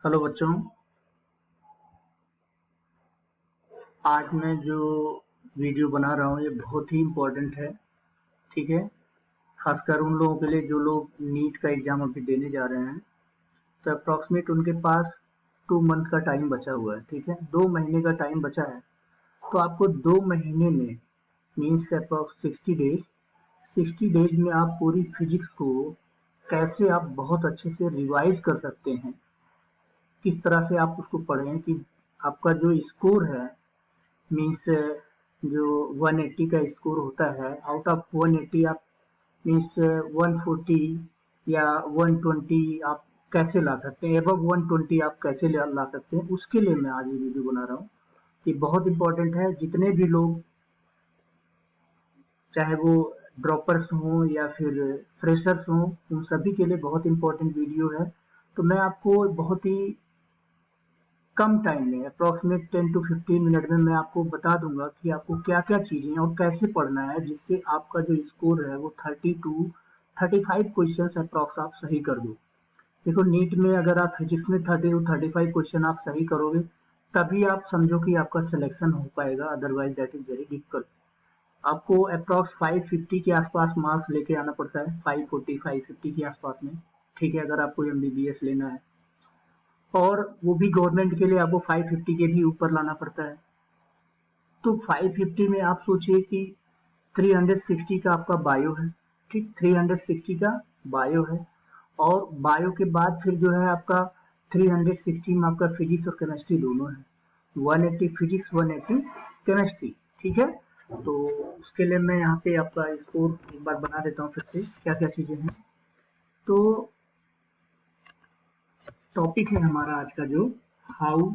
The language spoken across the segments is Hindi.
हेलो बच्चों, आज मैं जो वीडियो बना रहा हूँ ये बहुत ही इम्पोर्टेंट है। ठीक है, खासकर उन लोगों के लिए जो लोग नीट का एग्ज़ाम अभी देने जा रहे हैं। तो अप्रॉक्सीमेट उनके पास 2 मंथ का टाइम बचा हुआ है। ठीक है, 2 महीने का टाइम बचा है। तो आपको 2 महीने में मीन्स अप्रॉक्स 60 डेज में आप पूरी फिजिक्स को कैसे आप बहुत अच्छे से रिवाइज कर सकते हैं, किस तरह से आप उसको पढ़ें कि आपका जो स्कोर है मीन्स जो 180 का स्कोर होता है, आउट ऑफ 180 आप मीन्स 140 या 120 आप कैसे ला सकते हैं, एबव 120 आप कैसे ला सकते हैं, उसके लिए मैं आज ये वीडियो बना रहा हूँ। कि बहुत इंपॉर्टेंट है, जितने भी लोग चाहे वो ड्रॉपर्स हों या फिर फ्रेशर्स हों, उन सभी के लिए बहुत इंपॉर्टेंट वीडियो है। तो मैं आपको बहुत ही कम टाइम में अप्रॉक्सीमेट 10 टू 15 मिनट में मैं आपको बता दूंगा कि आपको क्या-क्या चीजें और कैसे पढ़ना है, जिससे आपका जो स्कोर है वो 30 टू 35 क्वेश्चंस अप्रॉक्स आप सही कर दो। देखो, नीट में अगर आप फिजिक्स में 30 टू 35 क्वेश्चन आप सही करोगे तभी आप समझो कि आपका सिलेक्शन हो पाएगा, otherwise that is very difficult. आपको अप्रॉक्स 550 के आसपास मार्क्स लेके आना पड़ता है, 540 550 के आसपास में। ठीक है, अगर आपको एमबीबीएस लेना है, और वो भी गवर्नमेंट के लिए आपको 550 के भी ऊपर लाना पड़ता है। तो 550 में आप सोचिए कि 360 का आपका बायो है। ठीक, 360 का बायो है, और बायो के बाद फिर जो है आपका 360 में आपका फिजिक्स और केमिस्ट्री दोनों है। 180 फिजिक्स, 180 केमिस्ट्री। ठीक है, तो उसके लिए मैं यहाँ पे आपका स्कोर एक बार बना देता हूँ फिर से क्या क्या चीजें हैं। तो टॉपिक है हमारा आज का जो हाउ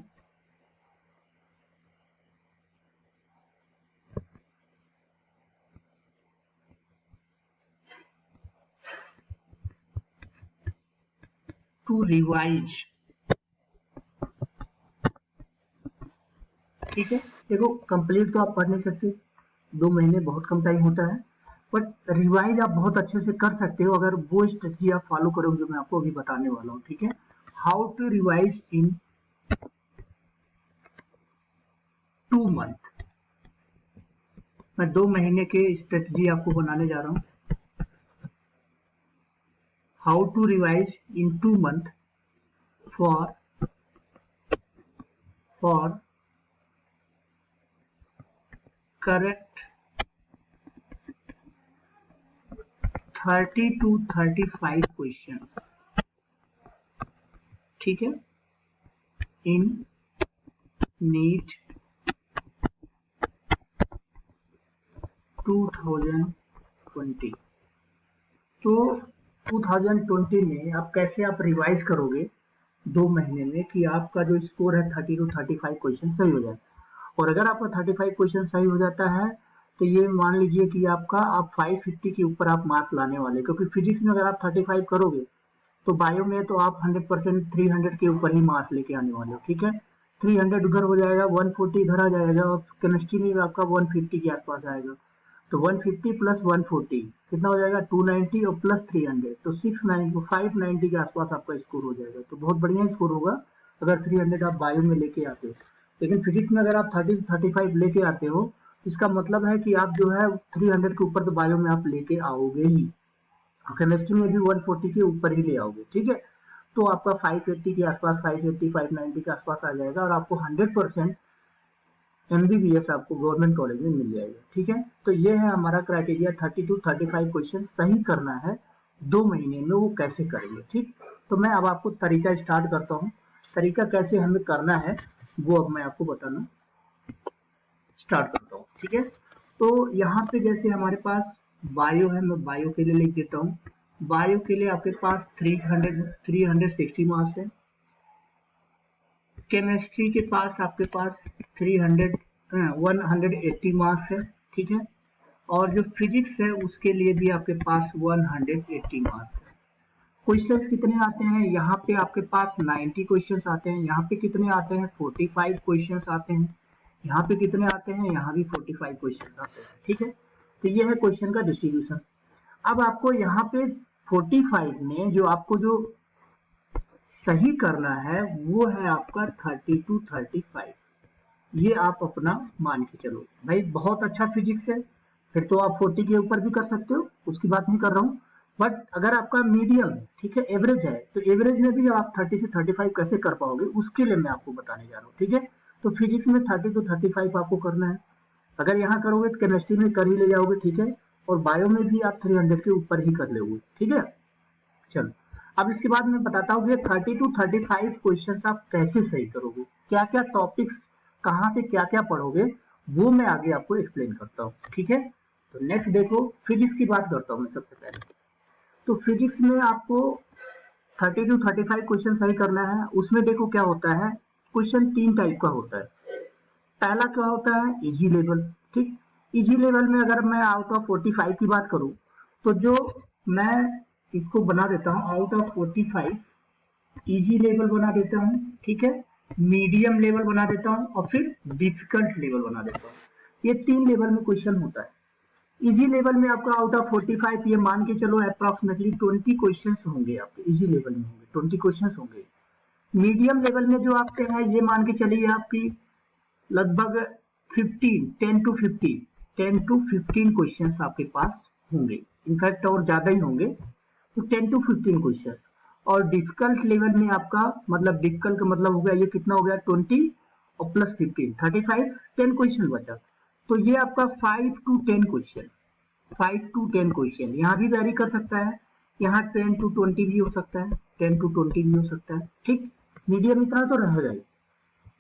टू रिवाइज। ठीक है, देखो कंप्लीट तो आप पढ़ नहीं सकते, 2 महीने बहुत कम टाइम होता है, बट रिवाइज आप बहुत अच्छे से कर सकते हो अगर वो स्ट्रेटजी आप फॉलो करोगे जो मैं आपको अभी बताने वाला हूँ। ठीक है, how to revise in 2 month. मैं 2 महीने के स्ट्रेटजी आपको बनाने जा रहा हूँ। How to revise in 2 month for correct 30 to 35 question. ठीक है, इन नीट 2020। तो 2020 में आप कैसे आप रिवाइज करोगे 2 महीने में कि आपका जो स्कोर है 30 टू 35 क्वेश्चन सही हो जाए। और अगर आपका 35 क्वेश्चन सही हो जाता है तो ये मान लीजिए कि आपका आप 550 के ऊपर आप मार्क्स लाने वाले, क्योंकि फिजिक्स में अगर आप 35 करोगे तो बायो में तो आप 100% 300 के ऊपर ही मार्क्स लेके आने वाले हो। ठीक है, 300 उधर हो जाएगा, 140 इधर आ जाएगा, और केमिस्ट्री में आपका 150 के आसपास आएगा। तो 150 प्लस 140 कितना हो जाएगा, 290, और प्लस 300 तो 690 590 के आसपास आपका स्कोर हो जाएगा। तो बहुत बढ़िया स्कोर होगा अगर 300 आप बायो में लेके आते हो। लेकिन फिजिक्स में अगर आप 30 35 लेके आते हो, इसका मतलब है कि आप जो है 300 के ऊपर तो बायो में आप लेके आओगे ही, केमिस्ट्री में भी 140 के ऊपर ही ले आओगे। ठीक है, तो आपका 580 के आसपास, 580 590 के आसपास आ जाएगा, और आपको 100% एमबीबीएस आपको गवर्नमेंट कॉलेज में मिल जाएगा। ठीक है, तो ये है हमारा क्राइटेरिया, 30 टू 35 क्वेश्चन सही करना है 2 महीने में, वो कैसे करेंगे। ठीक, तो मैं अब आपको तरीका स्टार्ट करता हूँ। तरीका कैसे हमें करना है वो अब मैं आपको बताना स्टार्ट करता हूँ। ठीक है, तो यहाँ पे जैसे हमारे पास बायो है, मैं बायो के लिए लिख देता हूँ। बायो के लिए आपके पास 360 मार्क्स है। केमिस्ट्री के पास आपके पास 180 मार्क्स है। ठीक है, और जो फिजिक्स है उसके लिए भी आपके पास 180 मार्क्स है। क्वेश्चंस कितने आते हैं, यहाँ पे आपके पास 90 क्वेश्चंस आते हैं, यहाँ पे कितने आते हैं 45 क्वेश्चंस आते हैं, यहाँ पे कितने आते हैं, यहाँ भी 45 क्वेश्चंस आते हैं। ठीक है, तो ये है क्वेश्चन का डिस्ट्रीब्यूशन। अब आपको यहाँ पे 45 में जो आपको जो सही करना है वो है आपका 30 to 35। ये आप अपना मान के चलो भाई, बहुत अच्छा फिजिक्स है, फिर तो आप 40 के ऊपर भी कर सकते हो, उसकी बात नहीं कर रहा हूँ। बट अगर आपका मीडियम, ठीक है, एवरेज है, तो एवरेज में भी आप 30 से 35 कैसे कर पाओगे, उसके लिए मैं आपको बताने जा रहा हूँ। ठीक है, तो फिजिक्स में 30 to 35 आपको करना है। अगर यहाँ करोगे तो केमिस्ट्री में कर ही ले जाओगे, ठीक है, और बायो में भी आप 300 के ऊपर ही कर लोगे। ठीक है, चलो अब इसके बाद मैं बताता हूँ कि 30 to 35 क्वेश्चन आप कैसे सही करोगे, क्या क्या टॉपिक्स, कहाँ से क्या क्या पढ़ोगे, वो मैं आगे आपको एक्सप्लेन करता हूँ। ठीक है, तो नेक्स्ट देखो, फिजिक्स की बात करता हूँ मैं सबसे पहले। तो फिजिक्स में आपको 30 to 35 क्वेश्चन सही करना है। उसमें देखो क्या होता है, क्वेश्चन 3 टाइप का होता है। पहला क्या होता है, इजी लेवल। ठीक, इजी लेवल में अगर मैं आउट ऑफ 45 की बात करूं, तो जो मैं इसको बना देता हूं आउट ऑफ 45, इजी लेवल बना देता हूं, ठीक है, मीडियम लेवल बना देता हूं और फिर डिफिकल्ट लेवल बना देता हूं। ये 3 लेवल में क्वेश्चन होता है। इजी लेवल में आपका आउट ऑफ 45 ये मान के चलो अप्रोक्सीमेटली 20 क्वेश्चन होंगे, आपके इजी लेवल में होंगे 20 क्वेश्चन होंगे। मीडियम लेवल में जो आपके हैं ये मान के चलिए आपकी लगभग 10 to 15 क्वेश्चंस आपके पास होंगे, इनफैक्ट और ज्यादा ही होंगे, तो 10 to 15 क्वेश्चंस। और डिफिकल्ट लेवल में आपका मतलब डिफिकल्ट का मतलब हो गया, ये कितना हो गया 20 और प्लस 15 35, 10 क्वेश्चन बचा। तो ये आपका 5 to 10 क्वेश्चन, 5 to 10 क्वेश्चन यहाँ भी वेरी कर सकता है, यहाँ 10 to 20 भी हो सकता है, 10 to 20 भी हो सकता है। ठीक, मीडियम इतना तो रहेगा ही।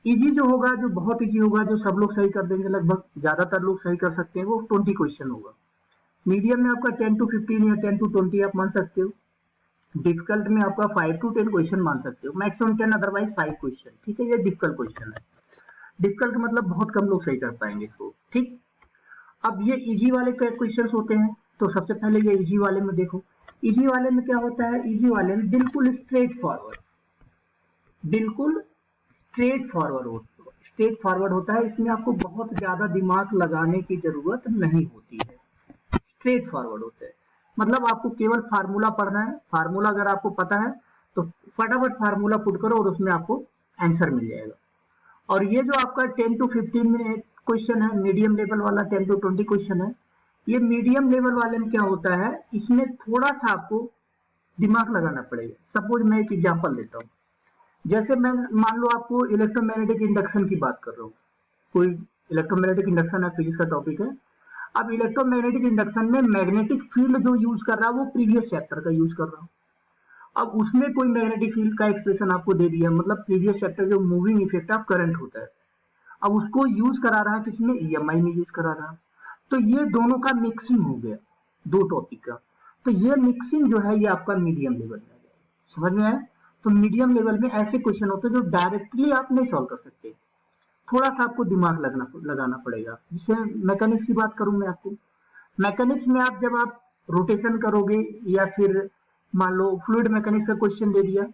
इजी जो होगा, जो बहुत इजी होगा, जो सब लोग सही कर देंगे, लगभग ज्यादातर लोग सही कर सकते हैं, वो 20 क्वेश्चन होगा। मीडियम में आपका 10 to 15 या 10 to 20 आप मान सकते हो। डिफिकल्ट में आपका 5 to 10 क्वेश्चन मान सकते हो, मैक्सिमम 10, अदरवाइज 5 क्वेश्चन। ठीक है, ये डिफिकल्ट क्वेश्चन है। डिफिकल्ट का मतलब बहुत कम लोग सही कर पाएंगे इसको। ठीक, अब ये इजी वाले क्वेश्चंस होते हैं, तो सबसे पहले ये इजी वाले में देखो। इजी वाले में क्या होता है, इजी वाले में बिल्कुल स्ट्रेट फॉरवर्ड, बिल्कुल स्ट्रेट फॉरवर्ड होता है। इसमें आपको बहुत ज्यादा दिमाग लगाने की जरूरत नहीं होती है, स्ट्रेट फॉरवर्ड होता है। मतलब आपको केवल फार्मूला पढ़ना है, फार्मूला अगर आपको पता है तो फटाफट फार्मूला पुट करो और उसमें आपको आंसर मिल जाएगा। और ये जो आपका 10 to 15 में क्वेश्चन है, मीडियम लेवल वाला 10 to 20 क्वेश्चन है, ये मीडियम लेवल वाले में क्या होता है, इसमें थोड़ा सा आपको दिमाग लगाना पड़ेगा। सपोज मैं एक एग्जांपल देता हूँ, जैसे मैं मान लो आपको इलेक्ट्रोमैग्नेटिक इंडक्शन की बात कर रहा हूँ, कोई इलेक्ट्रोमैग्नेटिक इंडक्शन है, फिजिक्स का टॉपिक है। अब इलेक्ट्रोमैग्नेटिक इंडक्शन में मैग्नेटिक फील्ड जो यूज कर रहा है वो प्रीवियस चैप्टर का यूज कर रहा हूँ। अब उसमें कोई मैग्नेटिक फील्ड का एक्सप्रेशन आपको दे दिया, मतलब प्रीवियस चैप्टर जो मूविंग इफेक्ट ऑफ करंट होता है, अब उसको यूज करा रहा है किसमें, ईएमआई में यूज करा रहा। तो ये दोनों का मिक्सिंग हो गया, दो टॉपिक का। तो ये मिक्सिंग जो है ये आपका मीडियम लेवल में आ गया, समझ में आया। तो मीडियम लेवल में ऐसे क्वेश्चन होते हैं जो डायरेक्टली आप नहीं सॉल्व कर सकते, थोड़ा सा आपको दिमाग लगाना पड़ेगा। जैसे मैकेनिक्स की बात करूं मैं आपको, मैकेनिक्स में आप जब आप रोटेशन करोगे या फिर मान लो फ्लूइड मैकेनिक्स का क्वेश्चन दे दिया,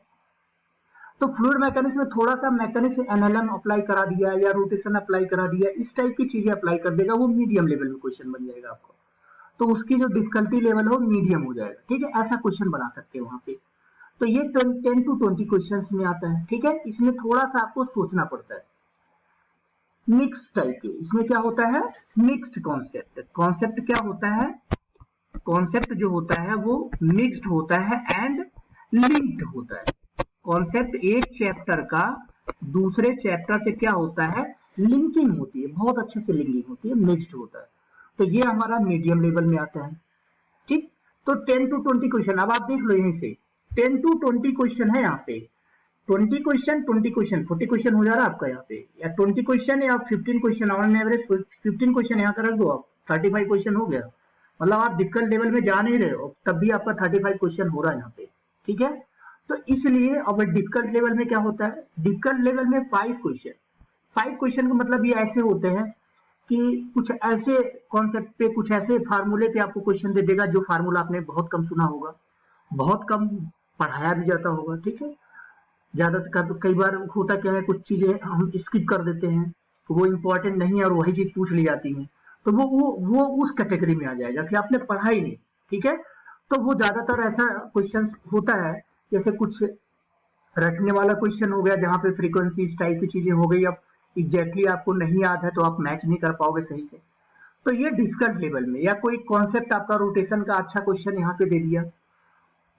तो फ्लूइड मैकेनिक्स में थोड़ा सा मैकेनिक्स एनएलएम अप्लाई करा दिया या रोटेशन अप्लाई करा दिया, इस टाइप की चीजें अप्लाई कर देगा, वो मीडियम लेवल में क्वेश्चन बन जाएगा आपको। तो उसकी जो डिफिकल्टी लेवल हो मीडियम हो जाएगा। ठीक है, ऐसा क्वेश्चन बना सकते हैं वहां पे। तो ये 10 to 20 क्वेश्चन में आता है। ठीक है, इसमें थोड़ा सा आपको सोचना पड़ता है, मिक्स टाइप के। इसमें क्या होता है, मिक्स्ड कॉन्सेप्ट। कॉन्सेप्ट क्या होता है, कॉन्सेप्ट जो होता है वो मिक्स्ड होता है एंड लिंक्ड होता है। कॉन्सेप्ट एक चैप्टर का दूसरे चैप्टर से क्या होता है, लिंकिंग होती है, बहुत अच्छे से लिंकिंग होती है, मिक्स्ड होता है। तो ये हमारा मीडियम लेवल में आता है। ठीक, तो 10 to 20 क्वेश्चन, अब आप देख लो यहीं से 10 to 20 क्वेश्चन है यहाँ पे, 20 क्वेश्चन 40 क्वेश्चन हो जा रहा है आपका यहाँ पे, या 20 क्वेश्चन या 15 क्वेश्चन, ऑन एवरेज 15 क्वेश्चन यहाँ का रख दो आप, 35 क्वेश्चन हो गया। मतलब आप डिफिकल्ट लेवल में जा नहीं रहे हो, तब भी आपका 35 क्वेश्चन हो रहा है यहाँ पे। ठीक है, तो इसलिए अब डिफिकल्ट लेवल में क्या होता है, डिफिकल्ट लेवल में 5 क्वेश्चन का मतलब ये ऐसे होते हैं कि कुछ ऐसे कॉन्सेप्ट पे, कुछ ऐसे फार्मूले पे आपको क्वेश्चन दे देगा जो फार्मूला आपने बहुत कम सुना होगा, बहुत कम पढ़ाया भी जाता होगा। ठीक है, ज्यादातर कई बार होता क्या है, कुछ चीजें हम स्किप कर देते हैं, तो वो इंपॉर्टेंट नहीं है और वही चीज पूछ ली जाती है, तो वो उस कैटेगरी में आ जाएगा कि आपने पढ़ा ही नहीं। ठीक है, तो वो ज्यादातर ऐसा क्वेश्चन होता है, जैसे कुछ रटने वाला क्वेश्चन हो गया जहां पे फ्रीक्वेंसी इस टाइप की चीजें हो गई, अब एग्जैक्टली आपको नहीं याद है तो आप मैच नहीं कर पाओगे सही से। तो ये डिफिकल्ट लेवल में, या कोई कॉन्सेप्ट आपका रोटेशन का अच्छा क्वेश्चन यहाँ पे दे दिया,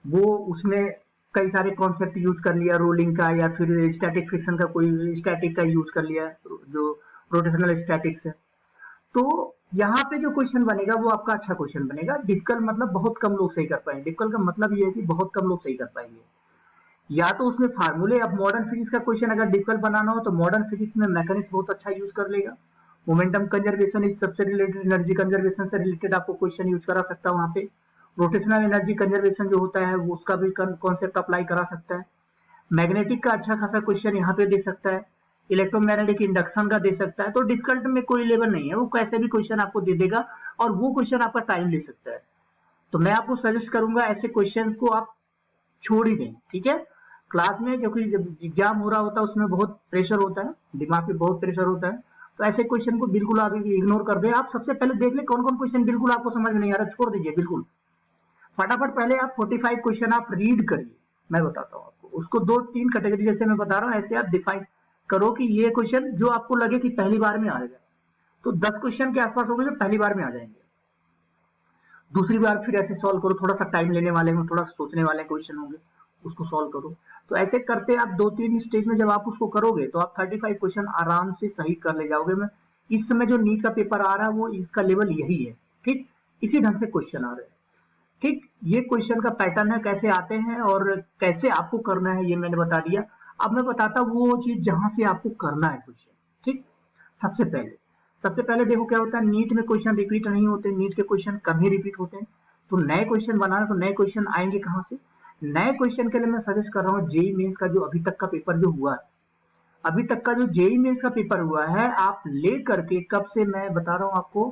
वो उसमें कई सारे कॉन्सेप्ट यूज कर लिया रोलिंग का, या फिर स्टैटिक फ्रिक्शन का कोई स्टैटिक का यूज कर लिया जो रोटेशनल स्टैटिक्स है, तो यहाँ पे जो क्वेश्चन बनेगा वो आपका अच्छा क्वेश्चन बनेगा। डिफिकल्ट मतलब बहुत कम लोग सही कर पाएंगे, डिफिकल्ट का मतलब ये है कि बहुत कम लोग सही कर पाएंगे। या तो उसमें फार्मूले, अब मॉडर्न फिजिक्स का क्वेश्चन अगर डिफिकल्ट बनाना हो तो मॉडर्न फिजिक्स में मैकेनिक्स बहुत अच्छा यूज कर लेगा। मोमेंटम कंजर्वेशन इस सबसे रिलेटेड, एनर्जी कंजर्वेशन से रिलेटेड आपको क्वेश्चन यूज करा सकता है वहां पे। रोटेशनल एनर्जी कंजर्वेशन जो होता है वो उसका भी कॉन्सेप्ट अप्लाई करा सकता है। मैग्नेटिक का अच्छा खासा क्वेश्चन यहाँ पे दे सकता है, इलेक्ट्रोमैग्नेटिक इंडक्शन का दे सकता है। तो डिफिकल्ट में कोई लेवल नहीं है, वो कैसे भी क्वेश्चन आपको दे देगा और वो क्वेश्चन आपका टाइम ले सकता है। तो मैं आपको सजेस्ट करूंगा ऐसे क्वेश्चन को आप छोड़ ही दें, ठीक है, क्लास में, क्योंकि जब एग्जाम हो रहा होता है उसमें बहुत प्रेशर होता है, दिमाग पे बहुत प्रेशर होता है। तो ऐसे क्वेश्चन को बिल्कुल आप इग्नोर कर दें। आप सबसे पहले देख ले कौन कौन क्वेश्चन बिल्कुल आपको समझ में नहीं आ रहा, छोड़ दीजिए बिल्कुल। फटाफट पहले आप 45 क्वेश्चन आप रीड करिए, मैं बताता हूँ आपको। उसको 2-3 कैटेगरी जैसे मैं बता रहा हूँ ऐसे आप डिफाइन करो कि ये क्वेश्चन जो आपको लगे कि पहली बार में आएगा, तो 10 क्वेश्चन के आसपास होंगे जो पहली बार में आ जाएंगे। दूसरी बार फिर ऐसे सॉल्व करो, थोड़ा सा टाइम लेने वाले में, थोड़ा सोचने वाले क्वेश्चन होंगे, उसको सॉल्व करो। तो ऐसे करते आप 2-3 स्टेज में जब आप उसको करोगे तो आप 35 क्वेश्चन आराम से सही कर ले जाओगे। मैं इस समय जो नीट का पेपर आ रहा है वो इसका लेवल यही है, ठीक, इसी ढंग से क्वेश्चन आ रहे हैं, ठीक। ये क्वेश्चन का पैटर्न है, कैसे आते हैं और कैसे आपको करना है ये मैंने बता दिया। अब मैं बताता वो चीज जहां से आपको करना है क्वेश्चन, ठीक। सबसे पहले देखो क्या होता है, नीट में क्वेश्चन रिपीट नहीं होते, नीट के क्वेश्चन कम ही रिपीट होते हैं। तो नए क्वेश्चन बनाना, तो नए क्वेश्चन आएंगे कहाँ से? नए क्वेश्चन के लिए मैं सजेस्ट कर रहा हूँ जेई मेंस का जो अभी तक का पेपर जो हुआ है, अभी तक का जो जेई मेंस का पेपर हुआ है, आप ले करके, कब से मैं बता रहा हूँ आपको,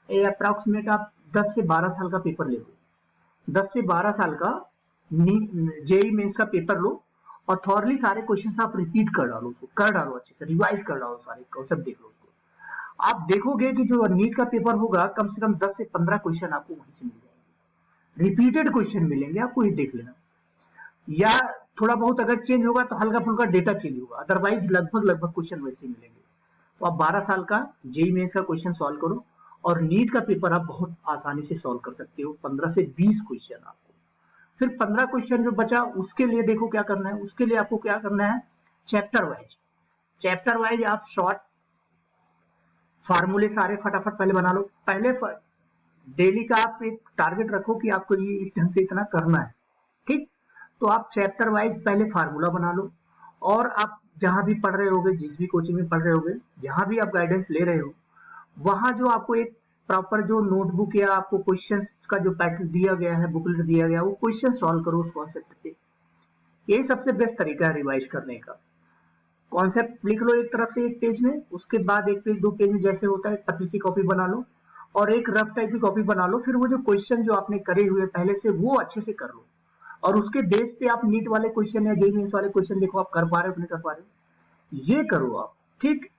अप्रोक्सीमेट आप 10 से 12 साल का पेपर ले लो, 10 से 12 साल का जेई मेंस का पेपर लो और थॉरली सारे क्वेश्चन आप रिपीट कर डालो, उसको कर डालो, अच्छे से रिवाइज कर डालो, सारे कॉन्सेप्ट देख लो उसको। आप देखोगे कि जो नीट का पेपर होगा कम से कम 10 से 15 क्वेश्चन आपको वहीं से मिल जाएंगे, रिपीटेड क्वेश्चन मिलेंगे आपको, ये देख लेना। या थोड़ा बहुत अगर चेंज होगा तो हल्का फुल्का डेटा चेंज होगा, अदरवाइज लगभग क्वेश्चन वैसे मिलेंगे। तो आप 12 साल का जेई मेंस का क्वेश्चन सॉल्व करो और नीट का पेपर आप बहुत आसानी से सॉल्व कर सकते हो, 15 से 20 क्वेश्चन आपको। फिर 15 क्वेश्चन जो बचा उसके लिए देखो क्या करना है, उसके लिए आपको क्या करना है, चैप्टर वाइज आप शॉर्ट फार्मूले सारे फटाफट पहले बना लो। पहले डेली का आप एक टारगेट रखो कि आपको ये इस ढंग से इतना करना है, ठीक। तो आप चैप्टर वाइज पहले फार्मूला बना लो, और आप जहां भी पढ़ रहे होगे, जिस भी कोचिंग में पढ़ रहे होगे, जहां भी आप गाइडेंस ले रहे हो, वहां जो आपको एक प्रॉपर जो नोटबुक या आपको क्वेश्चंस का जो पैटर्न दिया गया है, बुकलेट दिया गया है, वो क्वेश्चन सॉल्व करो उस कॉन्सेप्ट पे। यही सबसे बेस्ट तरीका है रिवाइज करने का। कॉन्सेप्ट लिख लो एक तरफ से एक पेज में, उसके बाद एक पेज 2 पेज में जैसे होता है पतली सी कॉपी बना लो और एक रफ टाइप की कॉपी बना लो। फिर वो जो क्वेश्चन जो आपने करे हुए पहले से वो अच्छे से कर लो, और उसके बेस पे आप नीट वाले क्वेश्चन या जेईई मेंस वाले क्वेश्चन देखो आप कर पा रहे हो कि नहीं कर पा रहे हो, ये करो आप, ठीक।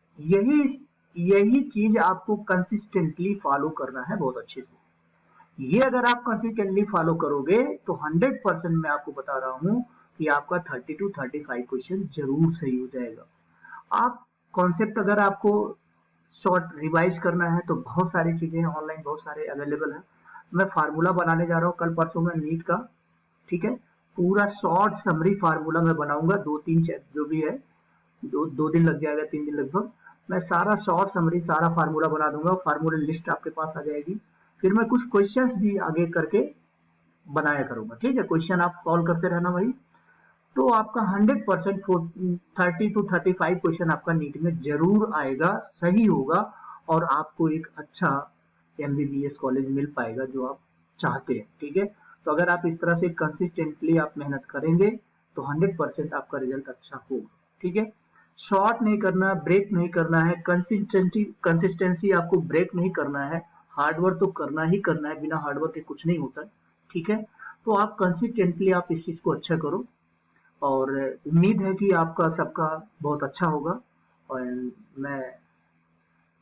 यही चीज आपको कंसिस्टेंटली फॉलो करना है बहुत अच्छे से। ये अगर आप कंसिस्टेंटली फॉलो करोगे तो 100% मैं आपको बता रहा हूं कि आपका 30 to 35 क्वेश्चन जरूर सही हो जाएगा। आप कॉन्सेप्ट अगर आपको शॉर्ट रिवाइज करना है तो बहुत सारी चीजें ऑनलाइन बहुत सारे अवेलेबल है। मैं फार्मूला बनाने जा रहा हूँ कल परसों में नीट का, ठीक है। पूरा शॉर्ट समरी फार्मूला मैं बनाऊंगा, 2-3 जो भी है, 2 दिन लग जाएगा, 3 दिन लगभग। मैं सारा शॉर्ट समरी सारा फार्मूला बना दूंगा, फार्मूला लिस्ट आपके पास आ जाएगी। फिर मैं कुछ क्वेश्चंस भी आगे करके बनाया करूंगा, ठीक है। क्वेश्चन आप सॉल्व करते रहना भाई, तो आपका 100% 30 to 35 क्वेश्चन आपका नीट में जरूर आएगा, सही होगा, और आपको एक अच्छा एमबीबीएस कॉलेज मिल पाएगा जो आप चाहते हैं, ठीक है। तो अगर आप इस तरह से कंसिस्टेंटली आप मेहनत करेंगे तो 100% आपका रिजल्ट अच्छा होगा, ठीक है। शॉर्ट नहीं करना, ब्रेक नहीं करना है, कंसिस्टेंसी आपको ब्रेक नहीं करना है, हार्डवर्क तो करना ही करना है, बिना हार्डवर्क के कुछ नहीं होता, ठीक है। तो आप कंसिस्टेंटली आप इस चीज को अच्छा करो, और उम्मीद है कि आपका सबका बहुत अच्छा होगा। और मैं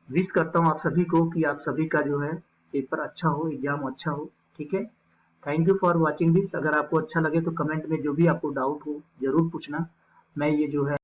विश करता हूँ आप सभी को कि आप सभी का जो है पेपर अच्छा हो, एग्जाम अच्छा हो, ठीक है। Thank you for watching this. अगर आपको अच्छा लगे तो कमेंट में जो भी आपको डाउट हो जरूर पूछना। मैं ये जो है